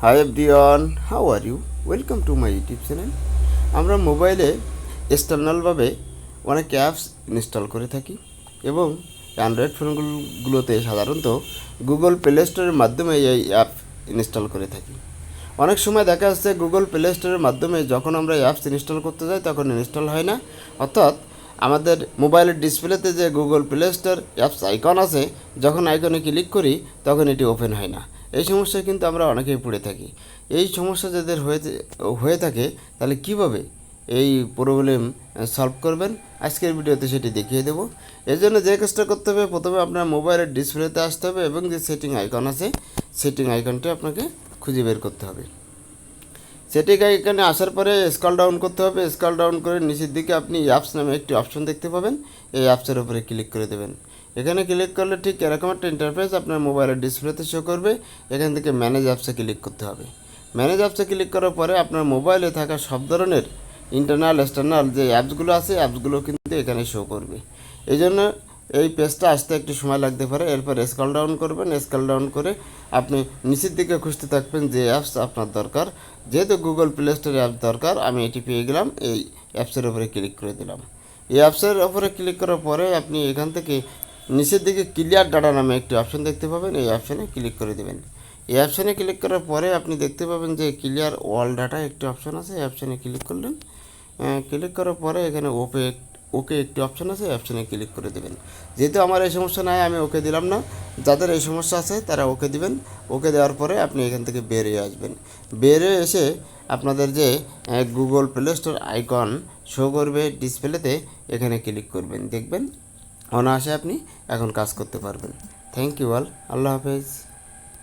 High everyone, how are you? Welcome to my YouTube channel. আমরা মোবাইলে এক্সটার্নালভাবে অনেক apps install করে থাকি এবং অ্যান্ড্রয়েড ফোনগুলোতে সাধারণত গুগল প্লে স্টোরের মাধ্যমে এই অ্যাপ ইনস্টল করে থাকি। অনেক সময় দেখা যাচ্ছে গুগল প্লে স্টোরের মাধ্যমে যখন আমরা অ্যাপস ইনস্টল করতে যাই তখন ইনস্টল হয় না, অর্থাৎ আমাদের মোবাইলের ডিসপ্লেতে যে Google play store apps icon আছে, যখন আইকনে ক্লিক করি তখন এটি ওপেন হয় না। এই সমস্যায় কিন্তু আমরা অনেকেই পড়ে থাকি। এই সমস্যা যাদের হয়ে থাকে তাহলে কীভাবে এই প্রবলেম সলভ করবেন আজকের ভিডিওতে সেটি দেখিয়ে দেবো। এর জন্য যে কাজটা করতে হবে, প্রথমে আপনার মোবাইলের ডিসপ্লেতে আসতে হবে এবং যে সেটিং আইকন আছে সেটিং আইকনটি আপনাকে খুঁজে বের করতে হবে। সেটিং আইকনে আসার পরে স্ক্রল ডাউন করতে হবে। স্ক্রল ডাউন করে নিচের দিকে আপনি অ্যাপস নামে একটি অপশন দেখতে পাবেন। এই অ্যাপসের উপরে ক্লিক করে দেবেন। এখানে ক্লিক করলে ঠিক এরকম একটা ইন্টারফেস আপনার মোবাইলের ডিসপ্লেতে শো করবে। এখান থেকে ম্যানেজ অ্যাপসে ক্লিক করতে হবে। ম্যানেজ অ্যাপসে ক্লিক করার পরে আপনার মোবাইলে থাকা সব ধরনের ইন্টারনাল এক্সটার্নাল যে অ্যাপসগুলো আছে অ্যাপসগুলো কিন্তু এখানে শো করবে। এই জন্য এই পেজটা আসতে একটু সময় লাগতে পারে। এরপর স্ক্রল ডাউন করবেন। স্ক্রল ডাউন করে আপনি নিচের দিকে খুঁজতে থাকবেন যে অ্যাপস আপনার দরকার। যেহেতু গুগল প্লে স্টোরে অ্যাপ দরকার, আমি এটি পেয়ে গেলাম। এই অ্যাপসের উপরে ক্লিক করে দিলাম। এই অ্যাপসের উপরে ক্লিক করার পরে আপনি এখান থেকে নিচের দিকে ক্লিয়ার ডাটা নামে একটি অপশন দেখতে পাবেন। এই অপশানে ক্লিক করে দেবেন। এই অপশানে ক্লিক করার পরে আপনি দেখতে পাবেন যে ক্লিয়ার অল ডাটা একটি অপশন আছে। এই অপশানে ক্লিক করলেন। ক্লিক করার পরে এখানে ওকে একটি অপশন আছে, অপশানে ক্লিক করে দেবেন। যেহেতু আমার এই সমস্যা নাই আমি ওকে দিলাম না। যাদের এই সমস্যা আছে তারা ওকে দিবেন। ওকে দেওয়ার পরে আপনি এখান থেকে বেরিয়ে আসবেন। বেরিয়ে এসে আপনাদের যে Google play store icon show করবে ডিসপ্লেতে, এখানে ক্লিক করবেন। দেখবেন অনায়াসে আপনি এখন কাজ করতে পারবেন। Thank you all. আল্লাহ হাফেজ।